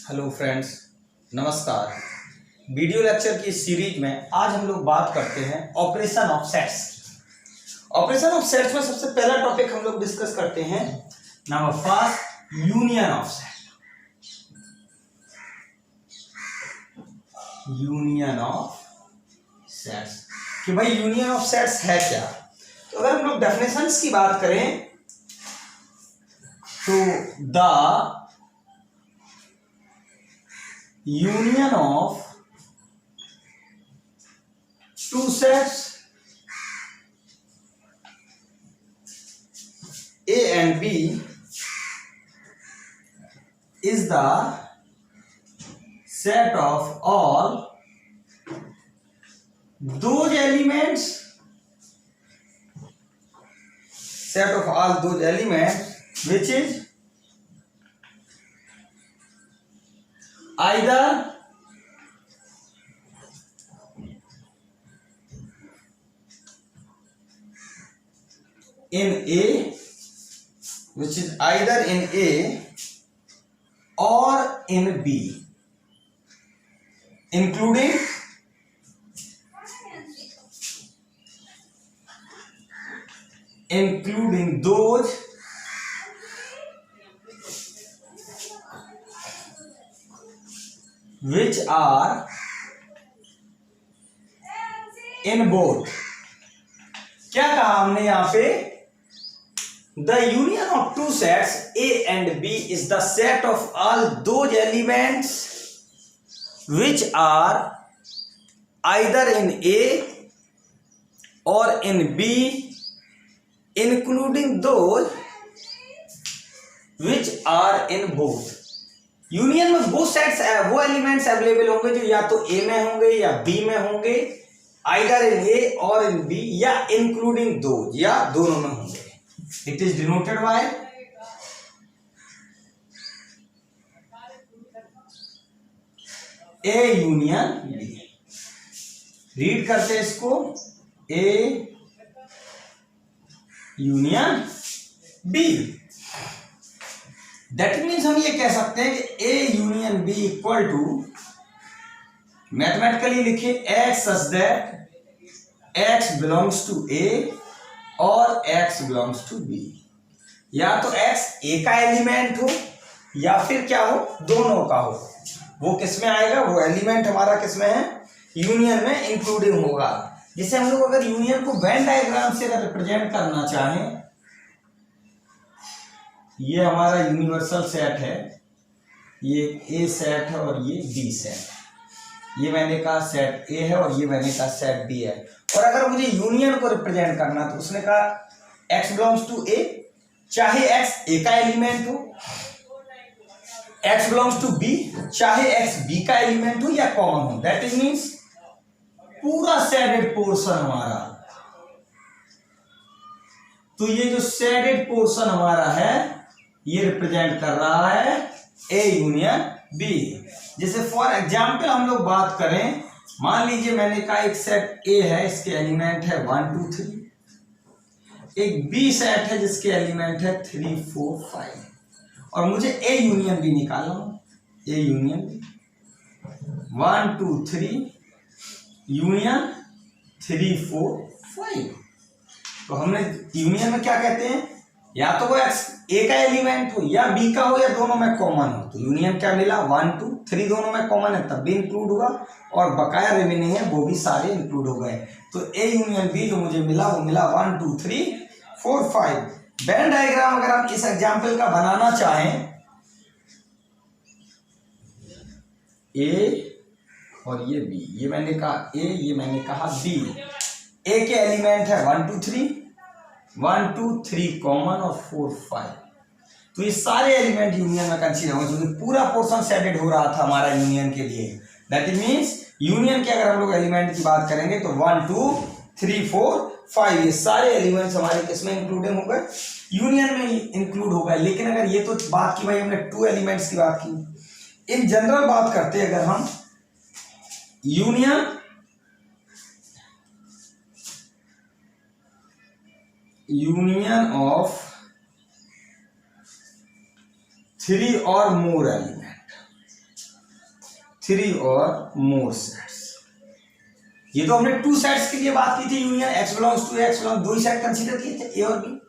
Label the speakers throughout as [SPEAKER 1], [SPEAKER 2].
[SPEAKER 1] Hello friends, नमस्कार। Video lecture की series में आज हम लोग बात करते हैं operation of sets. Operation of sets में सबसे पहला टॉपिक हम लोग डिस्कस करते हैं number first, union of set. Union of sets कि भाई यूनियन ऑफ सेट्स है क्या। तो अगर हम लोग डेफिनेशंस की बात करें तो the union of two sets A and B is the set of all those elements which is either in A or in B, including those which are in both। क्या कहा हमने यहां पे? The union of two sets A and B is the set of all those elements which are either in A or in B, including those which are in both। Union में वो sets वो elements available होंगे जो या तो ए में होंगे या बी में होंगे, आइदर इन ए और इन बी, या इंक्लूडिंग दो, या दोनों में होंगे। It is denoted by A union B. Read करते हैं इसको, A union B. That means हम ये कह सकते हैं कि A union B equal to, mathematically लिखिए, x such that x belongs to A और एक्स बिलोंग्स टू बी। या तो एक्स ए का एलिमेंट हो या फिर क्या हो, दोनों का हो। वो किस में आएगा? वो एलिमेंट हमारा किस में है? यूनियन में इंक्लूडिंग होगा। जिसे हम लोग अगर यूनियन को वेन डायग्राम से अगर रिप्रेजेंट करना चाहें, ये हमारा यूनिवर्सल सेट है, ये ए सेट है और ये बी सेट। ये मैंने कहा सेट ए है और ये मैंने कहा सेट बी है। और अगर मुझे यूनियन को रिप्रेजेंट करना तो उसने कहा एक्स बिलोंग्स टू ए, चाहे एक्स ए का एलिमेंट हो, एक्स बिलोंग्स टू बी, चाहे एक्स बी का एलिमेंट हो या कॉमन हो। दैट इज मीन्स पूरा शेडेड पोर्शन हमारा। तो ये जो शेडेड पोर्शन हमारा है ये रिप्रेजेंट कर रहा है ए यूनियन बी। जैसे फॉर एग्जाम्पल हम लोग बात करें, मान लीजिए मैंने कहा एक सेट ए है, इसके एलिमेंट है 1 2 3, एक बी सेट है जिसके एलिमेंट है 3 4 5, और मुझे ए यूनियन बी निकालना हो। A union B 1 2 3 union 3 4 5। तो हमने यूनियन में क्या कहते हैं? या तो वो एक्स ए का एलिमेंट हो या बी का हो या दोनों में कॉमन हो। तो यूनियन क्या मिला? 1 2 3 दोनों में कॉमन है तब भी इंक्लूड हुआ, और बकाया रिमेनिंग है वो भी सारे इंक्लूड हो गए। तो ए यूनियन बी जो मुझे मिला वो मिला 1 2 3 4 5। वेन डायग्राम अगर हम इस एग्जाम्पल का बनाना चाहें, ए और ये बी, ये मैंने कहा ए, ये मैंने कहा बी। ए के एलिमेंट है 1 2 3, 1 2 3 कॉमन और 4 5। तो ये सारे एलिमेंट यूनियन में कंसीडर होंगे, क्योंकि पूरा पोर्शन सेटेड हो रहा था हमारा यूनियन के लिए। दैट मीन्स यूनियन के अगर हम लोग एलिमेंट की बात करेंगे तो 1 2 3 4 5 ये सारे एलिमेंट्स हमारे किसमें इंक्लूडेड हो गए? यूनियन में इंक्लूड हो गए। लेकिन अगर ये तो बात की भाई हमने 2 एलिमेंट्स की बात की, इन जनरल बात करते हैं अगर हम यूनियन ऑफ 3 और मोर एलिमेंट, 3 और मोर सेट्स। ये तो हमने 2 सेट्स के लिए बात की थी, union x belongs to x belongs, 2 ही सेट कंसीडर किए थे, ए और बी।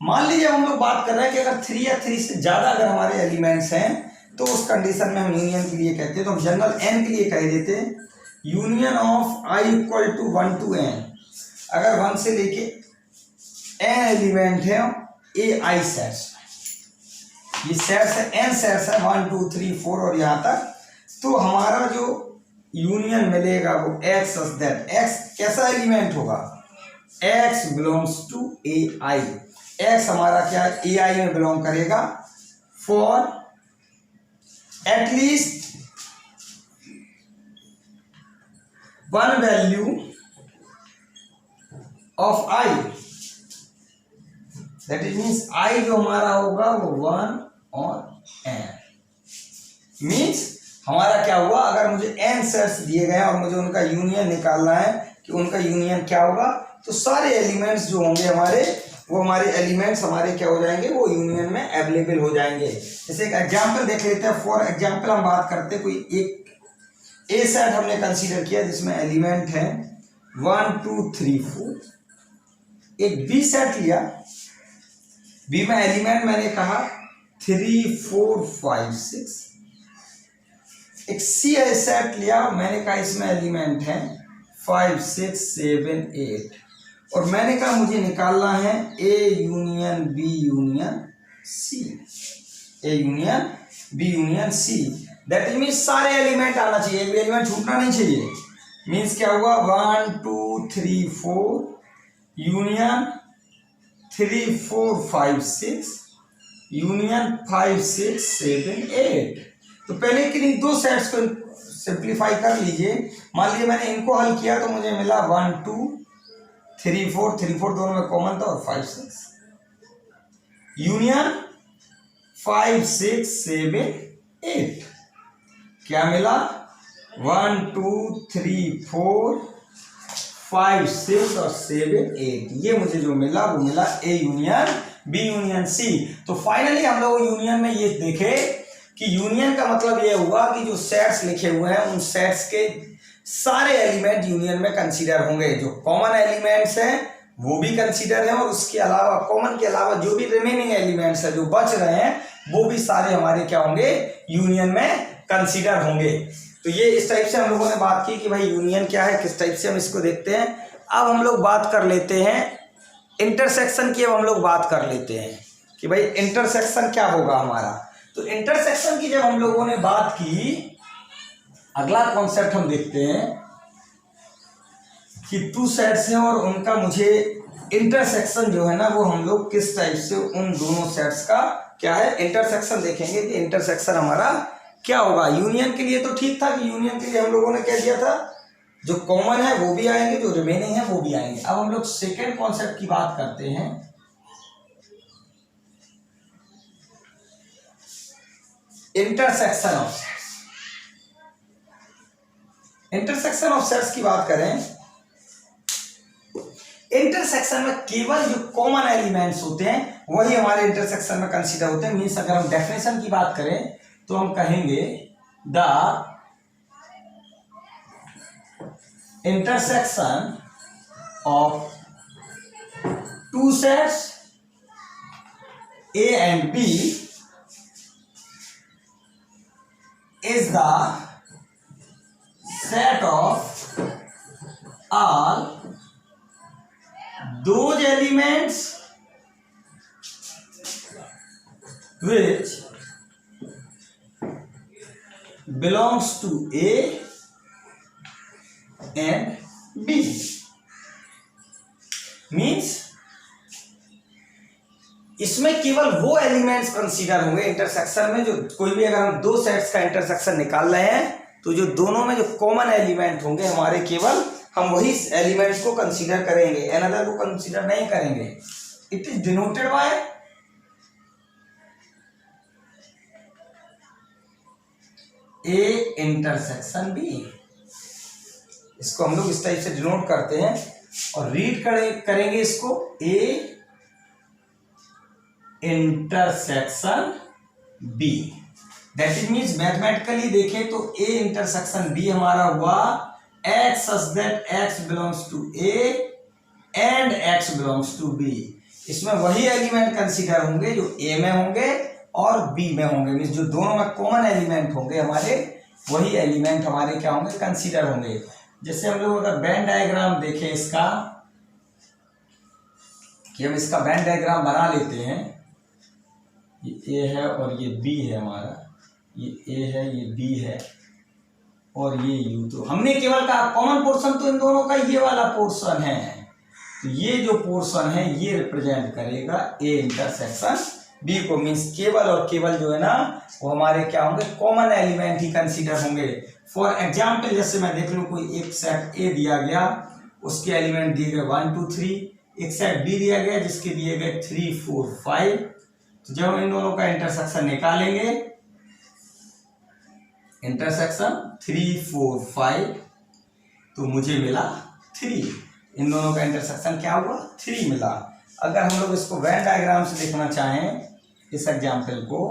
[SPEAKER 1] मान लीजिए हम लोग बात कर रहे हैं कि अगर 3 या 3 से ज्यादा अगर हमारे एलिमेंट्स हैं तो उस कंडीशन में हम यूनियन के लिए कहते हैं, तो हम जनरल n के लिए कह देते हैं union of i equal to 1 to n। अगर 1 से लेके n एलिमेंट है ए आई सेट्स, ये सेट्स है n सेट्स है 1 2 3 4 और यहाँ तक, तो हमारा जो यूनियन मिलेगा वो x दैट x कैसा एलिमेंट होगा, x belongs to A I. x हमारा क्या है, ए आई में बिलोंग करेगा for at least one value of i, that is means i जो हमारा होगा वो 1 और n। मीन्स हमारा क्या हुआ, अगर मुझे n सेट्स दिए गए और मुझे उनका यूनियन निकालना है कि उनका यूनियन क्या होगा, तो सारे एलिमेंट्स जो होंगे हमारे, वो हमारे एलिमेंट्स हमारे क्या हो जाएंगे, वो यूनियन में अवेलेबल हो जाएंगे। जैसे एक एग्जांपल देख लेते हैं। फॉर एग्जांपल हम बात करते हैं, कोई एक ए सेट हमने कंसीडर किया जिसमें एलिमेंट है 1 2 3 4। एक बी सेट लिया, बी में एलिमेंट मैंने कहा 3 4 5 6। एक सी सेट लिया, मैंने कहा इसमें एलिमेंट है 5 6 7 8, और मैंने कहा मुझे निकालना है A union B union C, A union B union C. That means सारे एलिमेंट आना चाहिए, एक भी एलिमेंट छूटना नहीं चाहिए। मीन्स क्या होगा, 1 2 3 4 यूनियन 3 4 5 6 यूनियन 5 6 7 8। तो पहले किन्हीं 2 सेट्स को सिंप्लीफाई कर लीजिए। मान लीजिए मैंने इनको हल किया तो मुझे मिला 1 2 3 4 दोनों में कॉमन था, और 5 6 यूनियन 5 6 7 8। क्या मिला, 1 2 3 4 5 6 और 7 8। ये मुझे जो मिला वो मिला A union B union C. तो फाइनली हम लोग यूनियन में ये देखे कि यूनियन का मतलब ये हुआ कि जो सेट्स लिखे हुए हैं उन सेट्स के सारे एलिमेंट यूनियन में कंसीडर होंगे। जो कॉमन एलिमेंट्स हैं वो भी कंसीडर हैं, और उसके अलावा कॉमन के अलावा जो भी रिमेनिंग एलिमेंट्स हैं जो बच रहे हैं वो भी सारे हमारे क्या होंगे, यूनियन में कंसीडर होंगे। तो ये इस टाइप से हम लोगों ने बात की कि भाई यूनियन क्या है, किस टाइप से हम इसको देखते हैं। अब हम लोग बात कर लेते हैं इंटरसेक्शन की। अब हम लोग बात कर लेते हैं कि भाई इंटरसेक्शन क्या होगा हमारा। तो इंटरसेक्शन की जब हम लोगों ने बात की, अगला कॉन्सेप्ट हम देखते हैं कि 2 सेट्स हैं और उनका मुझे इंटरसेक्शन जो है ना वो हम लोग किस टाइप से उन दोनों सेट्स का क्या है इंटरसेक्शन देखेंगे कि इंटरसेक्शन हमारा क्या होगा। यूनियन के लिए तो ठीक था कि यूनियन के लिए हम लोगों ने क्या दिया था, जो कॉमन है वो भी आएंगे, जो रिमेनिंग है वो भी आएंगे। अब हम लोग सेकेंड कॉन्सेप्ट की बात करते हैं। Intersection of sets. Intersection of sets की बात करें, इंटरसेक्शन में केवल जो कॉमन एलिमेंट्स होते हैं वही हमारे इंटरसेक्शन में कंसीडर होते हैं। मीन्स अगर हम डेफिनेशन की बात करें तो हम कहेंगे the intersection of 2 sets A and B is the set of all those elements which belongs to A and B. Means इसमें केवल वो एलिमेंट्स कंसीडर होंगे इंटरसेक्शन में, जो कोई भी अगर हम 2 सेट्स का इंटरसेक्शन निकाल रहे हैं तो जो दोनों में जो कॉमन एलिमेंट होंगे हमारे, केवल हम वही एलिमेंट्स को कंसीडर करेंगे, अनदर को कंसीडर नहीं करेंगे। It is denoted by A intersection B. इसको हम लोग इस टाइप से डिनोट करते हैं और रीड करेंगे इसको A intersection B. That it means mathematically देखें तो ए इंटरसेक्शन बी हमारा हुआ x such that x belongs to A and x belongs to B. इसमें वही एलिमेंट कंसीडर होंगे जो ए में होंगे और बी में होंगे, मीन्स जो दोनों में कॉमन एलिमेंट होंगे हमारे, वही एलिमेंट हमारे क्या होंगे, कंसीडर होंगे। जैसे हम लोग अगर वेन डायग्राम देखें इसका, कि हम इसका वेन डायग्राम बना लेते हैं, ये ए है और ये बी है हमारा, ये ए है ये बी है और ये यू। तो हमने केवल कहा कॉमन पोर्शन तो इन दोनों का ये वाला पोर्शन है, तो ये जो पोर्शन है ये रिप्रेजेंट करेगा ए इंटरसेक्शन बी को, मीन्स केवल और केवल जो है ना वो हमारे क्या होंगे, कॉमन एलिमेंट ही कंसीडर होंगे। फॉर एग्जाम्पल जैसे मैं देख लूँ कोई एक सेट ए दिया गया, उसके एलिमेंट दिए गए 1 2 3, एक सेट बी दिया गया जिसके दिए गए 3 4 5। तो जब हम इन दोनों का इंटरसेक्शन निकालेंगे, इंटरसेक्शन 3 4 5, तो मुझे मिला 3। इन दोनों का इंटरसेक्शन क्या हुआ, 3 मिला। अगर हम लोग इसको वेन डायग्राम से देखना चाहें इस एग्जाम्पल को,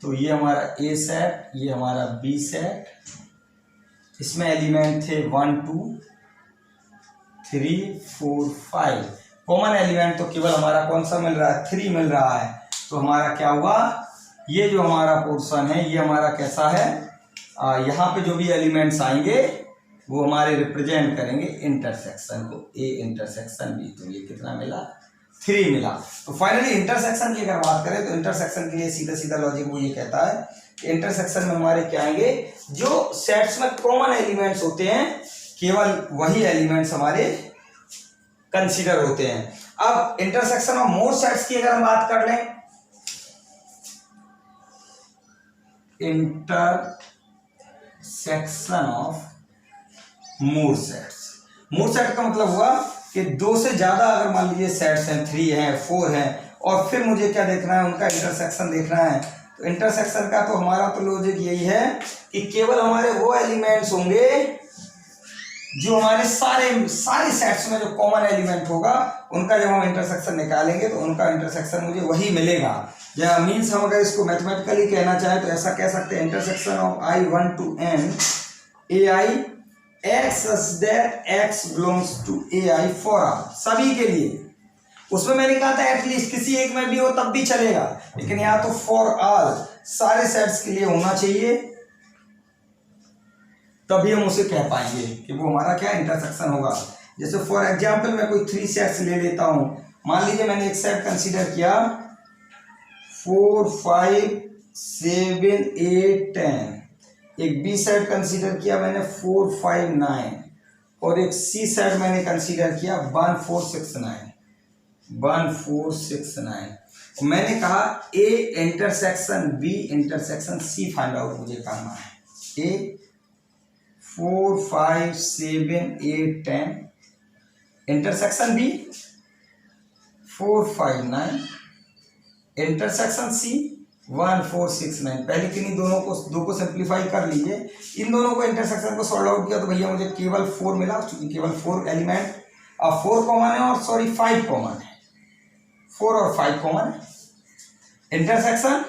[SPEAKER 1] तो ये हमारा ए सेट, ये हमारा बी सेट, इसमें एलिमेंट थे 1 2 3 4 5। कॉमन एलिमेंट तो केवल हमारा कौन सा मिल रहा है, 3 मिल रहा है। तो हमारा क्या हुआ, ये जो हमारा पोर्शन है ये हमारा कैसा है, यहाँ पे जो भी एलिमेंट्स आएंगे वो हमारे रिप्रेजेंट करेंगे इंटरसेक्शन को, ए इंटरसेक्शन बी। तो ये कितना मिला, 3 मिला। तो फाइनली इंटरसेक्शन की अगर बात करें तो इंटरसेक्शन के लिए सीधा सीधा लॉजिक वो ये कहता है कि इंटरसेक्शन में हमारे क्या आएंगे, जो सेट्स में कॉमन एलिमेंट्स होते हैं केवल वही एलिमेंट्स हमारे कंसीडर होते हैं। अब इंटरसेक्शन ऑफ मोर सेट्स की अगर हम बात कर लें, intersection of more sets, more set का मतलब हुआ कि 2 से ज्यादा अगर मान लीजिए सेट्स हैं, 3 हैं 4 हैं, और फिर मुझे क्या देखना है, उनका इंटरसेक्शन देखना है। तो इंटरसेक्शन का तो हमारा तो लॉजिक यही है कि केवल हमारे वो एलिमेंट्स होंगे जो हमारे सारे सेट्स में जो कॉमन एलिमेंट होगा उनका जब हम इंटरसेक्शन निकालेंगे तो उनका इंटरसेक्शन मुझे वही मिलेगा। या मीन्स हम अगर इसको मैथमेटिकली कहना चाहें तो ऐसा कह सकते हैं, intersection of I 1 to n ए आई x such that x belongs to A I for all, सभी के लिए। उसमें मैंने कहा था एटलीस्ट किसी एक में भी हो तब भी चलेगा, लेकिन यहाँ तो फॉर ऑल सारे सेट्स के लिए होना चाहिए, तभी हम उसे कह पाएंगे कि वो हमारा क्या इंटरसेक्शन होगा। जैसे फॉर एग्जाम्पल मैं कोई 3 सेट्स ले लेता हूं, मान लीजिए मैंने एक सेट कंसीडर किया 4 5 7 8 10, एक बी सेट कंसीडर किया मैंने 4 5 9, और एक सी सेट मैंने कंसीडर किया 1 4 6 9। मैंने कहा A intersection B intersection C find out मुझे करना है। A 4 5 7 8 10 intersection B 4 5 9 intersection C 1 4 6 9। पहले किन्हीं दो को सिंप्लीफाई कर लीजिए, इन दोनों को इंटरसेक्शन को सॉल्व आउट किया तो भैया मुझे केवल 4 मिला, क्योंकि केवल 4 एलिमेंट 4 कॉमन है और 5 कॉमन है, 4 और 5 कॉमन है। इंटरसेक्शन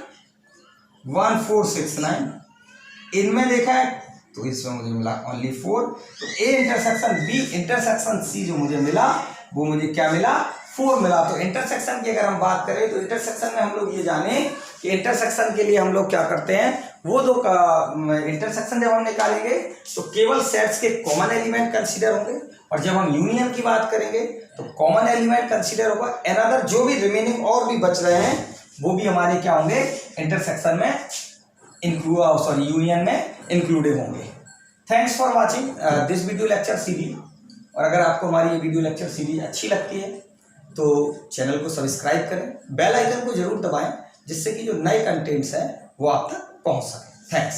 [SPEAKER 1] 1 4 6 9 इनमें देखा है तो इसमें मुझे मिला ओनली 4। तो A intersection B intersection C जो मुझे मिला वो मुझे क्या मिला, 4 मिला। तो इंटरसेक्शन की अगर हम बात करें तो इंटरसेक्शन में हम लोग ये जाने कि इंटरसेक्शन के लिए हम लोग क्या करते हैं, वो दो इंटरसेक्शन जब हम निकालेंगे तो केवल सेट्स के कॉमन एलिमेंट कंसीडर होंगे, और जब हम यूनियन की बात करेंगे तो कॉमन एलिमेंट कंसीडर होगा, अनदर जो भी रिमेनिंग और भी बच रहे हैं वो भी हमारे क्या होंगे, इंटरसेक्शन में यूनियन में इंक्लूडेड होंगे। Thanks for watching this video lecture series. और अगर आपको हमारी ये वीडियो लेक्चर सीरीज अच्छी लगती है तो चैनल को सब्सक्राइब करें, बेल आइकन को जरूर दबाएं, जिससे कि जो नए कंटेंट्स हैं वो आप तक पहुंच सके। थैंक्स।